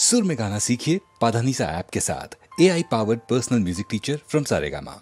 सुर में गाना सीखिए पाधानीसा ऐप के साथ। AI powered personal music teacher from Saregama.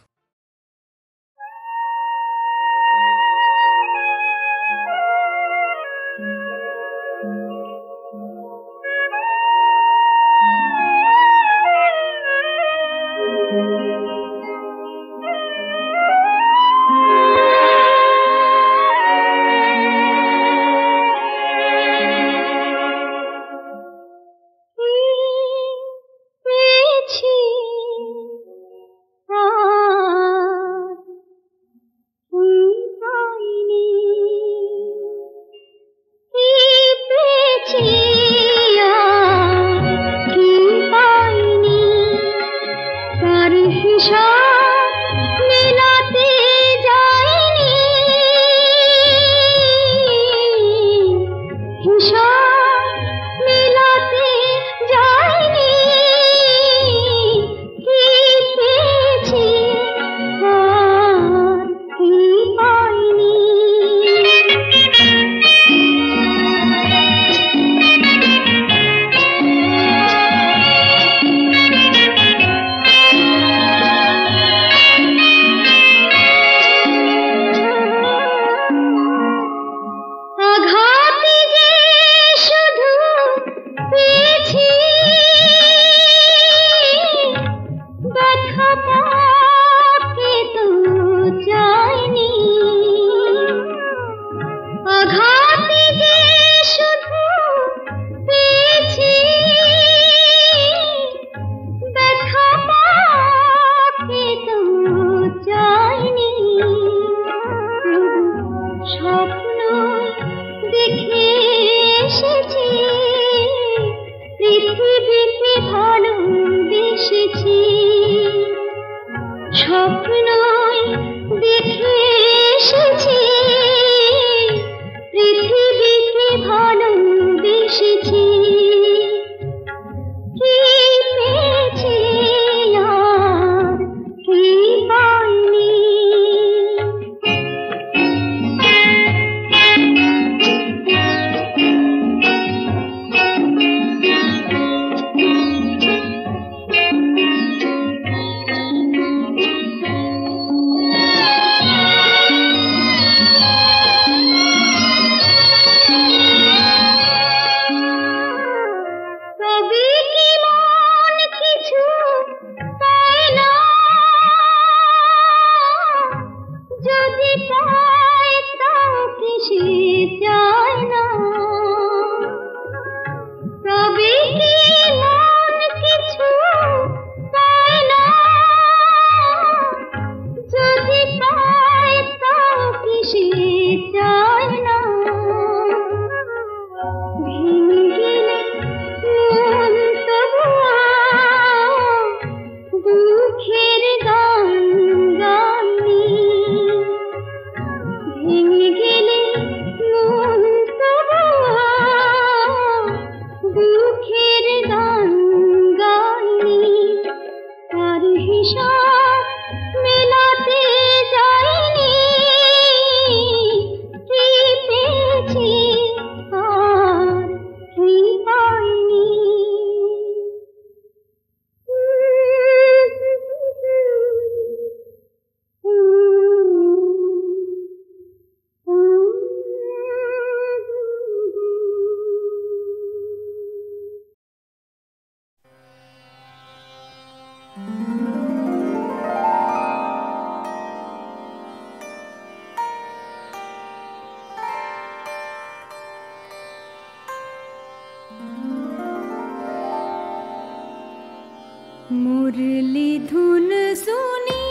मुरली धुन सुनी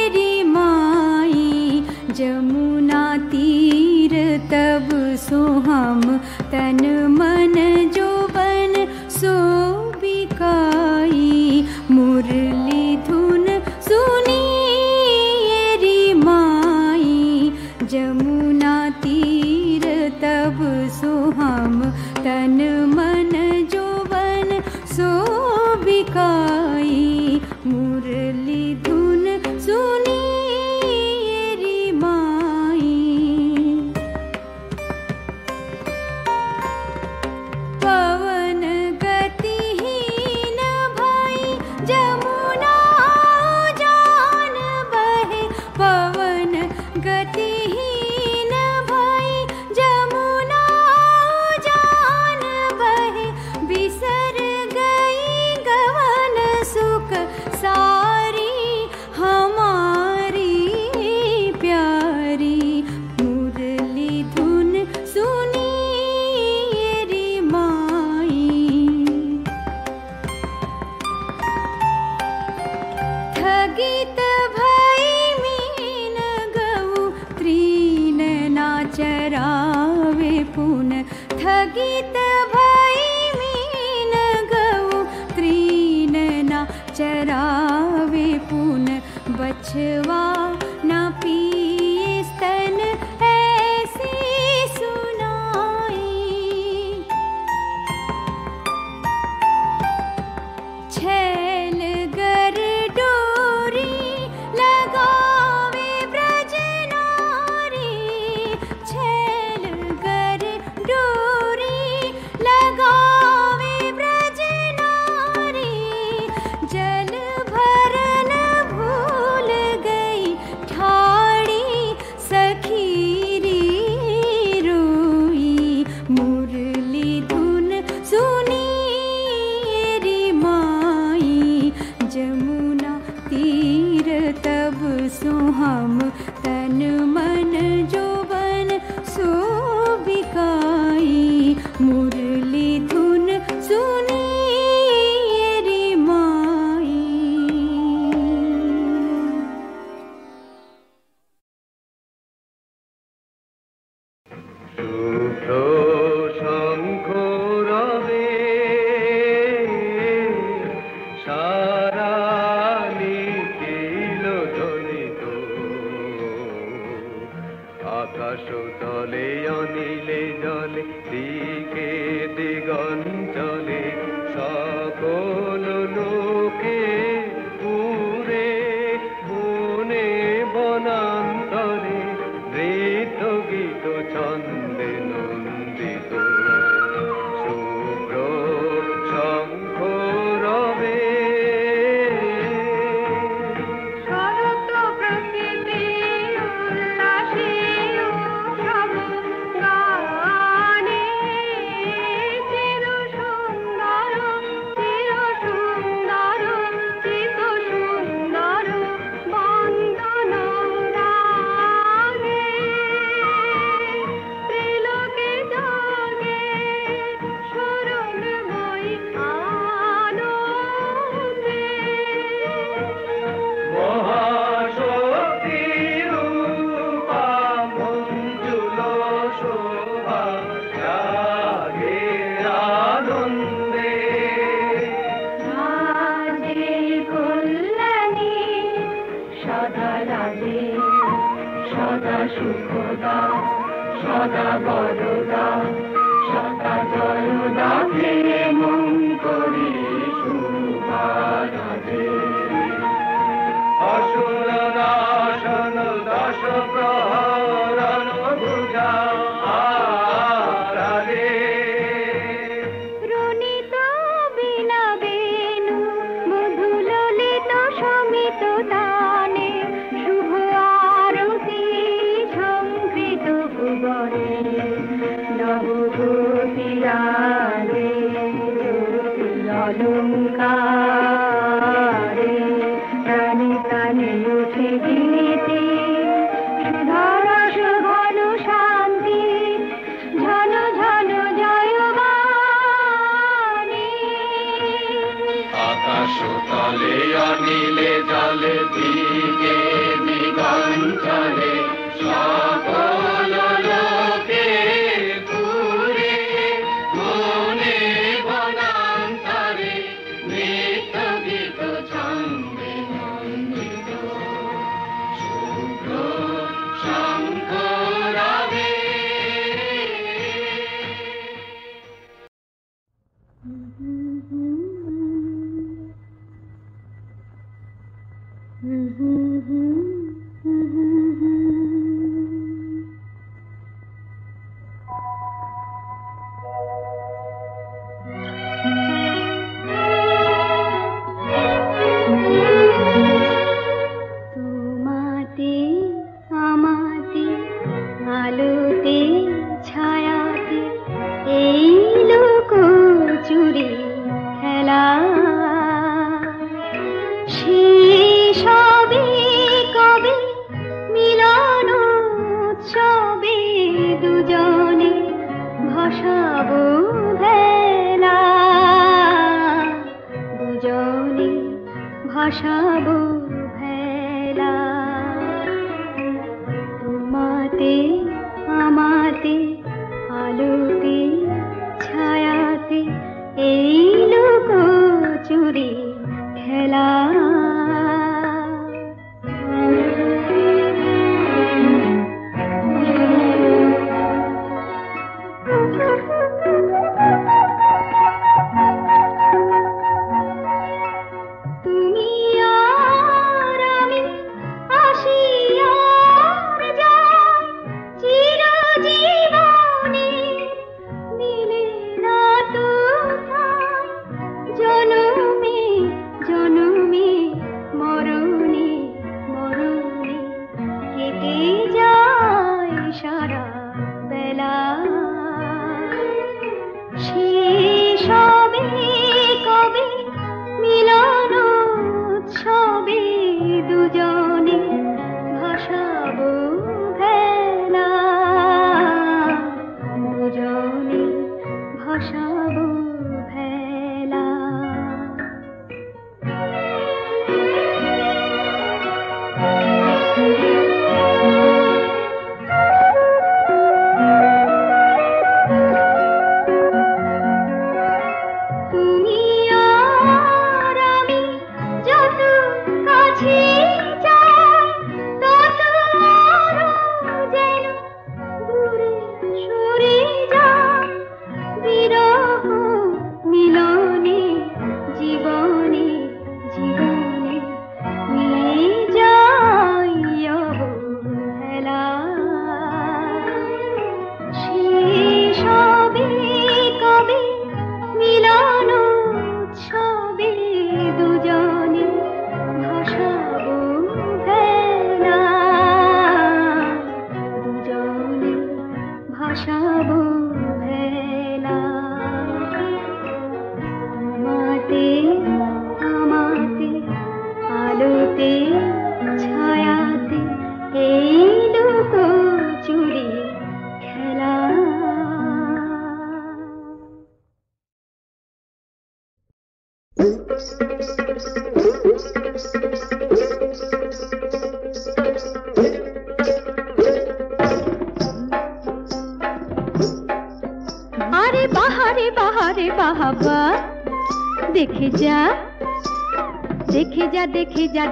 रे माई, जमुना तीर तब सोहम तन मन जोबन सो बिकाई। मुरली धुन सुनी रे माई, जमुना तीर तब सोहम तन मन जोबन सो बिकाई। मुरली धुन सुनी रे माई। गीत भई मीन गऊ तृण ना चरावे पुन बछवा ना पिए स्तन ऐसी सुनाई। छैल गर डोरी लगावे ब्रज नारी, छैल गर डोरी लगावे ब्रज नारी, जल भरन भूल गई ठाड़ी सखीरी रोई। मुरली धुन सुनी री माई, जमुना तीर तब सो हम तन मन जोबन सो बिकाई। मुरली धुन सुनी री माई। শুভ্র শঙ্খ রবে সারা নিখিল ধ্বনিত, আকাশ তলে অনিলে জলে দিকে দিগঞ্চলে সকল লোকে পুরে বনে বনান্তরে নৃত্য গীত ছন্দে নন্দিত। শুভ্র শঙ্খ রবে শরৎ প্রকৃতি উল্লাসে উৎসব গানে, চির সুন্দর চির সুন্দর চিত সুন্দর বন্দন রাগে, ত্রিলোকে জাগে শরণময়ী আনন্দে। মহাশক্তি রূপা মঞ্জুল শোভা জাগে আনন্দে। রাজে কল্যাণী সদা রাজে, সদা সুখদা সদা বরদা, সদা জয়দা হে মঙ্করী শুভা রাজে। অসুর নাশন দশ প্রহরণ ভুজা আরালে। রুনিত বিনা বেণু মধু ললিত সমিত তানে, শুভ আরতি ঝঙ্কৃত ভুবনে, নবভূতি রাগে অলঙ্কারে, প্রাণে প্রাণে উঠে গীতি সুধারস ঘন শান্তি, ঝন ঝন জয়বাণী। আকাশ তলে অনিলে জলে দিকে দিগঞ্চলে সকল লোকে পুরে বনে বনান্তরে নৃত্য গীত ছন্দে নন্দিত। শুভ্র শঙ্খ রবে তোমাতে আমাতে আলোতে ছায়াতে এই লোক চুরি খেলা, সবে কবে মিলন উৎসবে দুজনে ভাসাবো ভেলা, দুজনে ভাসাবো ভেলা। তোমাতে আমাতে আলোতে এই লুকোচুরি খেলা।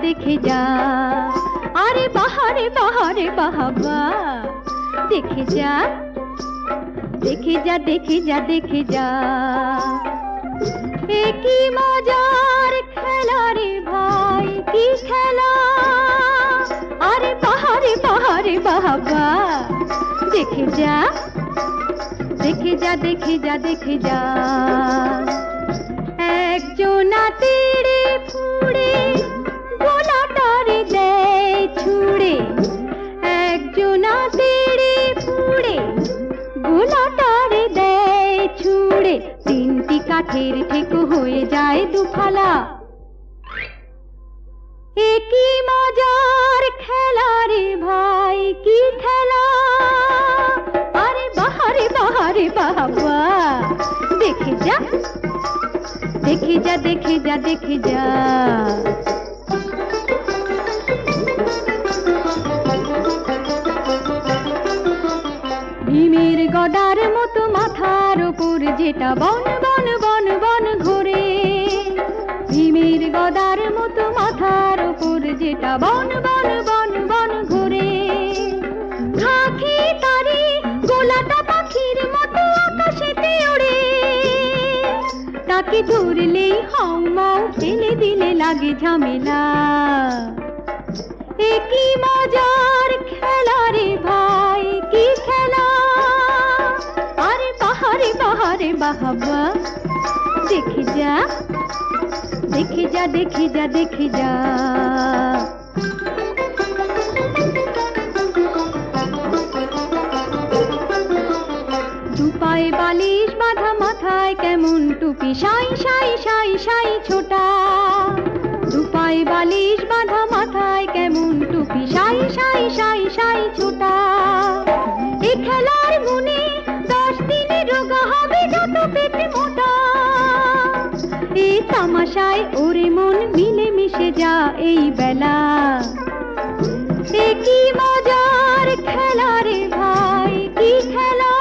देखे जा अरे बाहरे बाहरे बाहबा देखे जा देखे जा देखे जा देखे जा एक ही मजार खेला रे भाई की खेला अरे बाहरे बाहरे बाहबा देखे जा देखे जा देखे जा देखे जा एक जो ना तेरे फूड़े গোলাটারে দেয় ছুড়ে একজনা তেড়ে ফুড়ে গোলাটারে দেয় ছুড়ে তিনটি কাঠের ঠেকো হয়ে যায় দুফালা একই মজার খেলা রে ভাই কি খেলা আরে বাহারে বাহারে বাবা দেখে যা দেখে যা দেখে যা দেখে যা ভীমের গদার মতো মাথার উপর যেটা বন বন বন বন ঘোরে ভীমের গদার মতো মাথার উপর যেটা বন বন বন বন ঘোরে ঝাঁকি তারে গোলাটা পাখির মতো আকাশেতে ওড়ে তাকে ধরলেই হাউ মাউ ফেলে দিলে লাগে ঝামেলা একই মজার খেলা রে ভাই কি খেলা আরে বাহারে বাহারে বাহাবা দেখে যা দেখে যা দেখে যা দেখে যা দুপায়ে বালিশ বাঁধা মাথায় কেমন টুপি সাই সাই সাই সাই ছোটা দুপায়ে বালিশ বাঁধা মাথায় কেমন টুপি সাই সাই সাই সাই ছোটা এই খেলার গুণে 10 দিনে রোগা হবে যত পেট মোটা এই তামাশায় ওরে মন মিলে মিশে যা এই বেলা একই মজার খেলা রে ভাই কি খেলা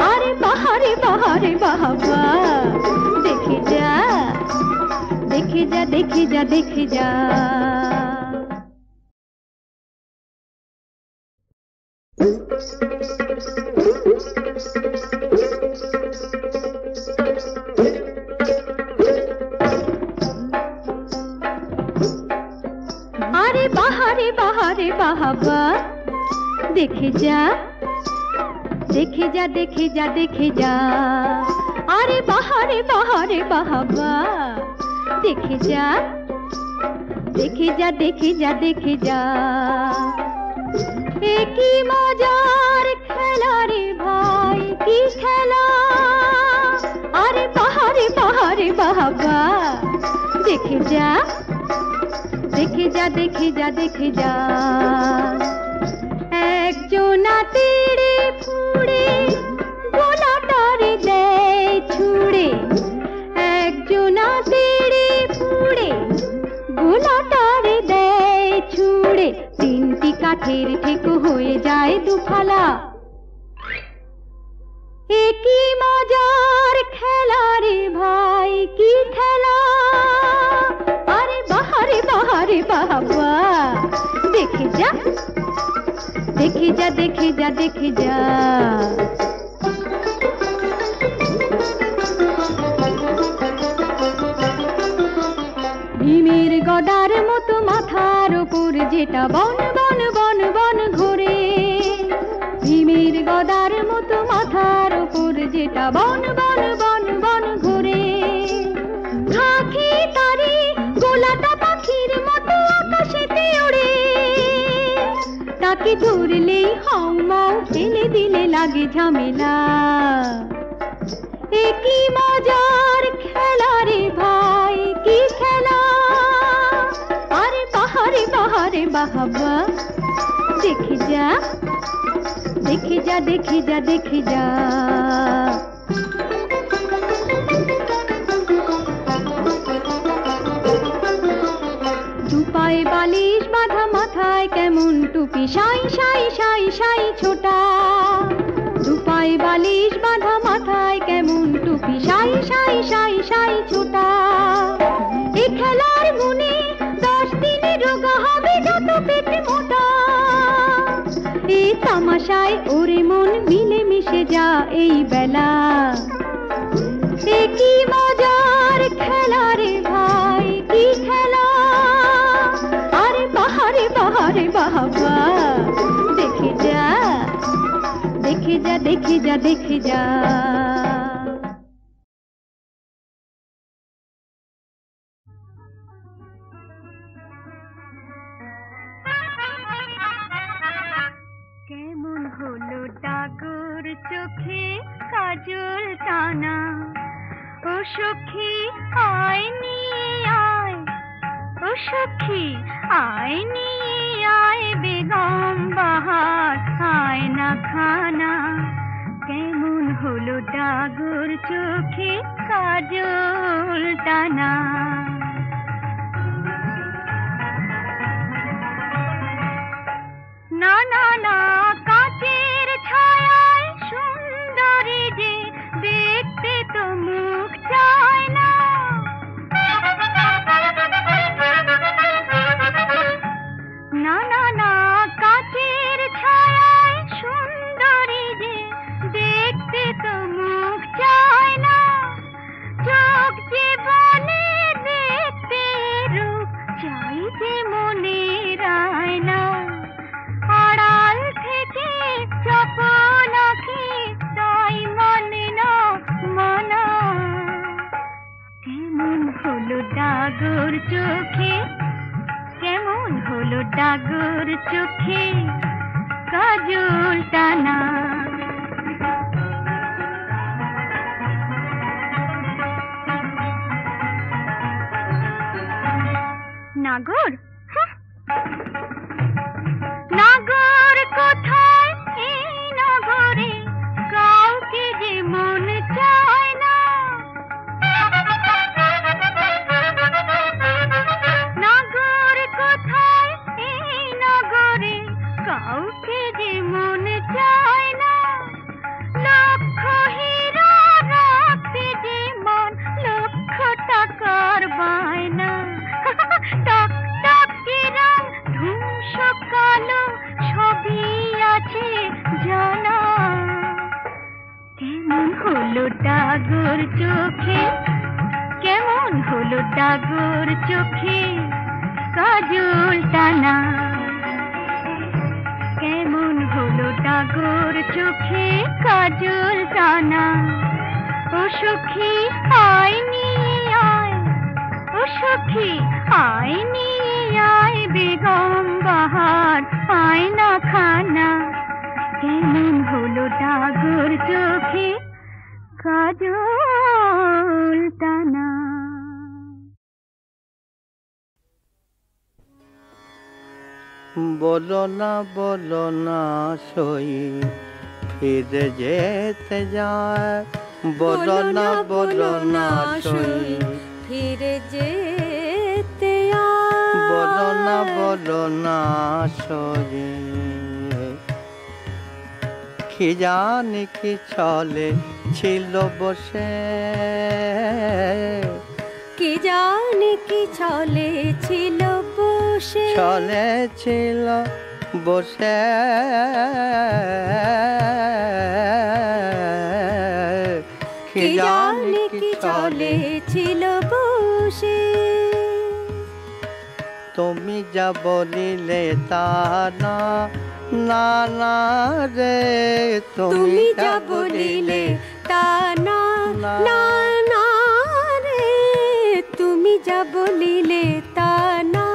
আরে বাহারে বাহারে বাবা দেখে যা দেখে যা দেখে যা। আরে বাহারে বাহারে বাহাবা দেখে যা দেখে যা দেখে যা দেখে যা। আরে বাহারে বাহারে বাহাবা দেখে যা দেখে যা দেখে যা দেখে যা। কি মজার খেলা রে ভাই কি খেলা। আরে বাহারে বাহারে বাহাবা দেখে যা দেখে যা দেখে যা দেখে যা। একজনা তেড়ে ফুড়ে গোলাটারে দেয় ছুড়ে। একজনা তেড়ে ফুড়ে গোলাটারে দেয় ছুড়ে। তিনটি কাঠের ঠেকো হয়ে যায় দুফালা। কি মজার খেলা রে ভাই কি খেলা। আরে বাহারে বাহারে বাবা দেখে যা দেখে যা দেখে যা দেখে যা। ভীমের গদার মতো মাথার উপর যেটা বন বন বন বন ঘোরে। ভীমের গদার মতো মাথার উপর যেটা বন বন বন বন ঘোরে। খাকি তারে গোলাটা পাখির মতো আকাশেতে ওড়ে। তাকে ধরলেই হাউ মাউ ফেলে দিলে লাগে ঝামেলা। কি মজার খেলা রে ভাই কি খেলা। আরে বাহারে বাহারে বাহাবা দেখে যা দেখে যা দেখে যা দেখে যা। দুপায়ে বালিশ বাঁধা মাথায় কেমন টুপি সাই সাই সাই সাই ছোটা। দুপায়ে বালিশ বাঁধা মাথায় কেমন টুপি সাই সাই সাই সাই ছোটা। এ খেলার গুণে 10 দিনে রোগা হবে যত পেটে মোটা। এই তামাশায় ওরে মন মিলে মিশে যা এই বেলা। কি মজার খেলা রে ভাই কি খেলা। আরে বাহারে বাহারে বাবা দেখে যা দেখে যা দেখে যা দেখে যা। কেমন হলো ডাগর চোখে কাজল টানা। ও সখী আয় নিয়ে আয় ও সখী আয় নিয়ে আয় বেগম বাহার আয় না খানা। কেমন হলো ডাগর চোখে কাজল টানা। না না না কাচের ছায়ায় সুন্দরী যে দেখতে তো মুখ চায় না। না না না কাচের ছায়ায় সুন্দরী যে দেখতে তো মুখ চায় না। চোখ যে বলে দেখতে রূপ চাইতে মনে রায় না। আড়াল থেকে চপল আঁখি তাই মানে না মানা। কেমন হলো ডাগর চোখে কেমন হলো ডাগর চোখে কাজল টানা। নাগর নাগর কোথায় এই নগরে কাউকে যে মন চায় না। নাগর কোথায় এই নগরে কাউকে যে মন চায় না। লক্ষ হীরা রাখতে যে মন লক্ষ টাকার বায়না। ডাগর চোখে কাজল টানা কেমন হলো ডাগর চোখে কাজল টানা ও সখী আয় নিয়ে আয় ও সখী আয় নিয়ে আয় বেগম বাহার আয় না খানা কেমন হলো ডাগর চোখে কাজল টানা বলো না সই ফিরে যেতে যায় বলো না সই ফিরে যেতে বলো না সই কি জানি কি চলে ছিল বসে কি জানি কি চলে ছিল বসে চলে ছিল বসে কি জানি কি চলে ছিল বসে তুমি যা বলিলে তা না না না রে তুমি যা বলিলে তা না না না রে তুমি যা বলিলে তা না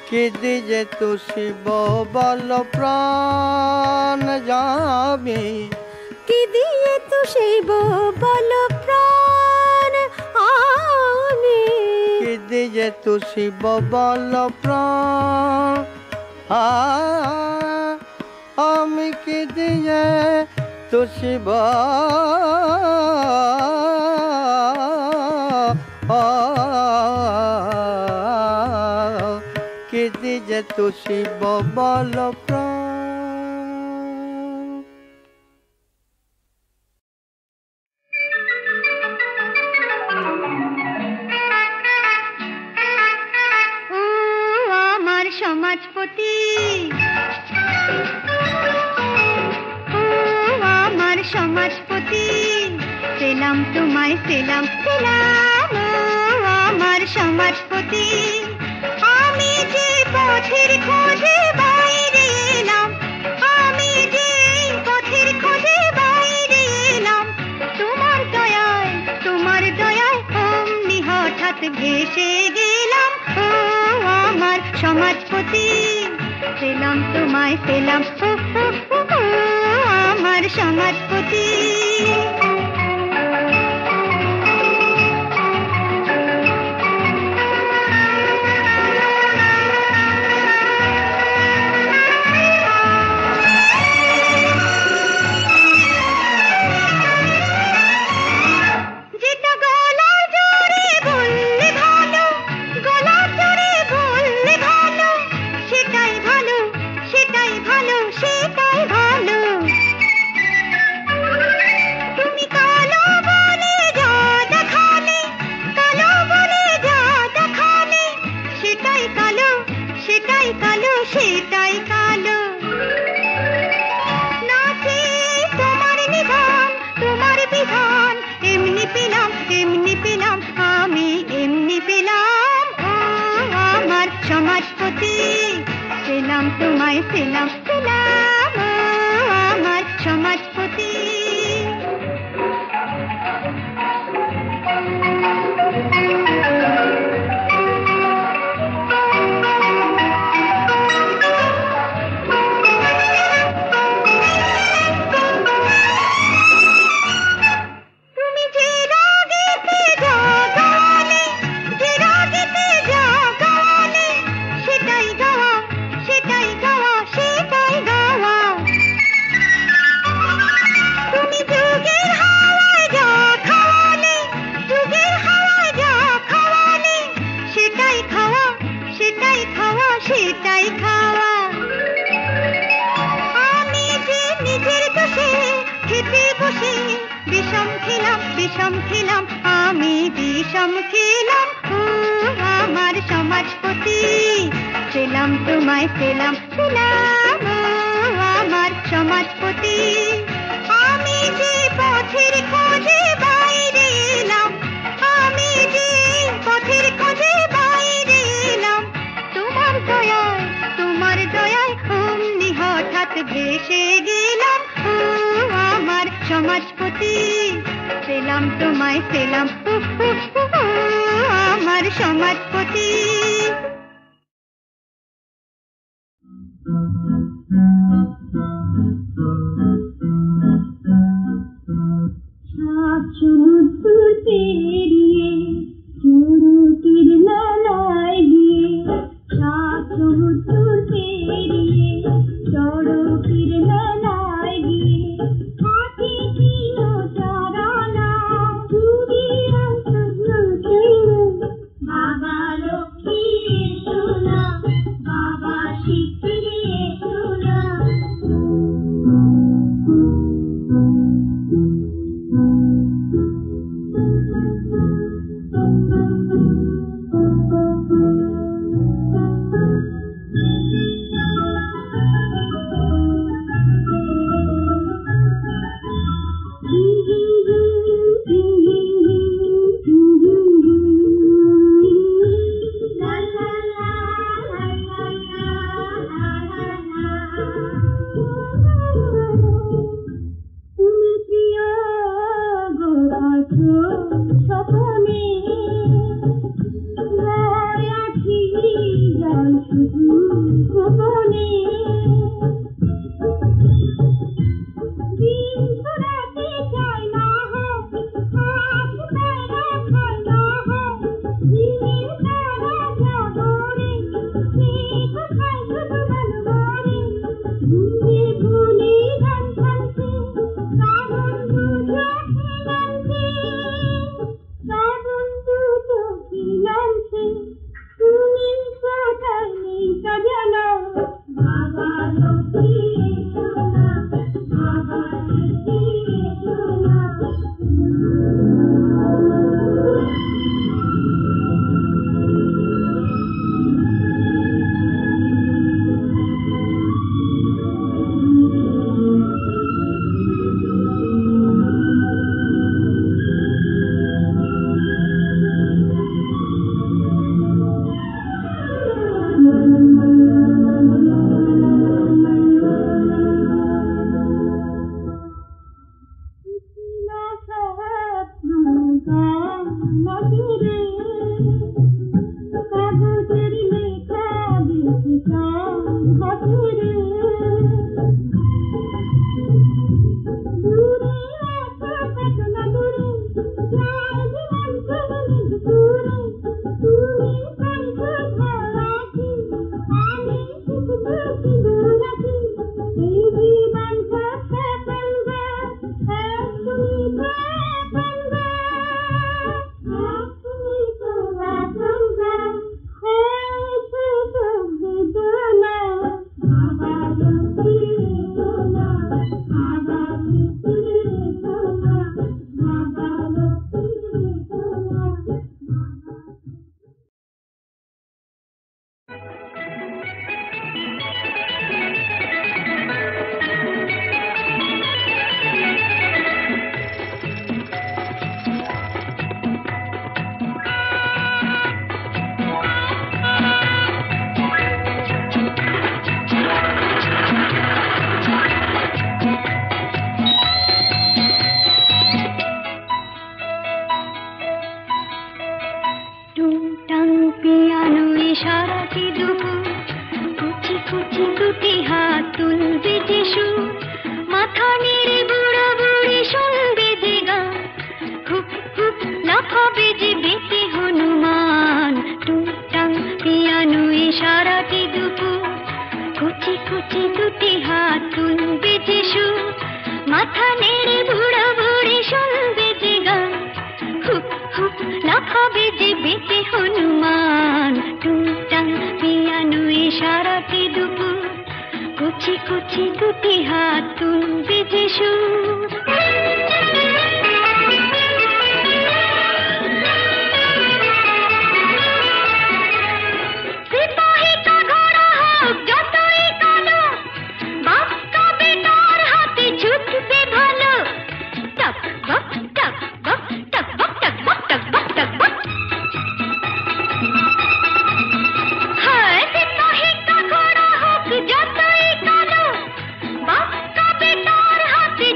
কি দিজে তু শিব বল প্রাণ যাবি কি দিয়ে তু শিব বল প্রাণ আমি কি দিজে তু শিব বল প্রাণ আমি কি দিয়ে তু শিব কি দিজে তু শিব বল প্রাণ সমাজপতি আমার সমাজপতি সেলাম তোমায় সেলাম সেলাম আমার সমাজপতি আমি যে পথের খোঁজে বাইরে এলাম আমি যে পথের খোঁজে বাইরে এলাম তোমার দয়ায় অমনি হঠাৎ ভেসে গেলাম আমার সমাজপতি সেলাম তোমায় সেলাম আমার সমাজপতি সমাজপতি সেলাম তোমায় সেলাম সেলাম আমার সমাজপতি সেটাই খাওয়া আমি যে নিজের দোষে খেতে বসে বিষম খেলাম আমি বিষম খেলাম আমার সমাজপতি সেলাম তোমায় সেলাম সেলাম আমার সমাজপতি আমি যে পথের খোঁজে বাইরে এলাম সেলাম তোমায় সেলাম আমার সমাজপতি। সমুদ্র পেরিয়ে চুরুটির মেলায় গিয়ে, সমুদ্র পেরিয়ে চুরুটির মেলায় গিয়ে, হাতি ছিল চারানা চুরি বাবা লক্ষ্মী সোনা, বাবা শিখিয়ে সোনা।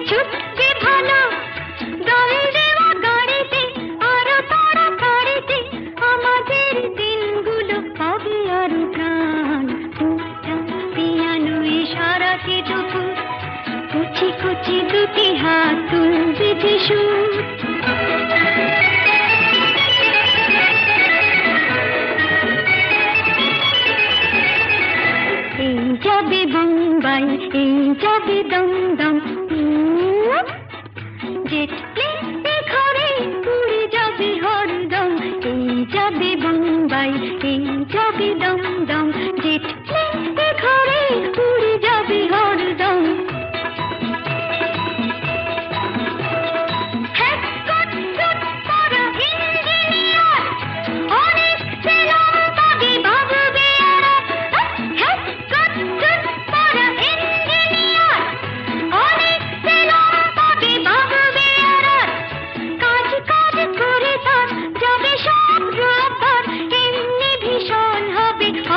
চুপ দুটি হাত তুলবে যে সুর। এই যাবে বোম্বাই, এই যাবে দমদম, জেট প্লেনে ঘরে উড়ে যাবে হরদম। এই যাবে বোম্বাই, এই যাবে দমদম, জেট প্লেনে ঘরে উড়ে যাবে হরদম।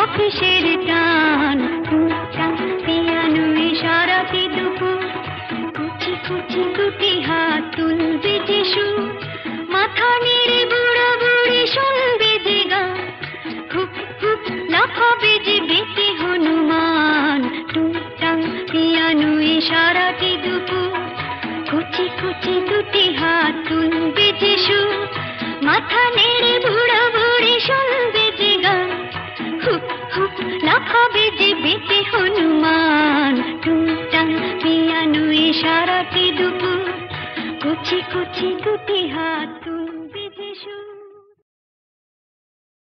অফিসের টান পিয়ানোয় সারাটি দুপুর, কুচি কুচি দুটি হাত তুলবে যে সুর। মাথা নেড়ে বুড়ো বুড়ি শুনবে যে গান, হুপ হুপ লাফাবে যে বেটে হনুমান। টুংটাং পিয়ানোয় সারাটি দুপুর, কুচি কুচি দুটি হাত তুলবে যে সুর। মাথা নেড়ে বুড়ো বুড়ি শুনবে যে গান, হুপ হুপ লাফাবে যে বেটে হনুমান। টুংটাং পিয়ানোয় সারাটি দুপুর, কুচি কুচি দুটি হাত।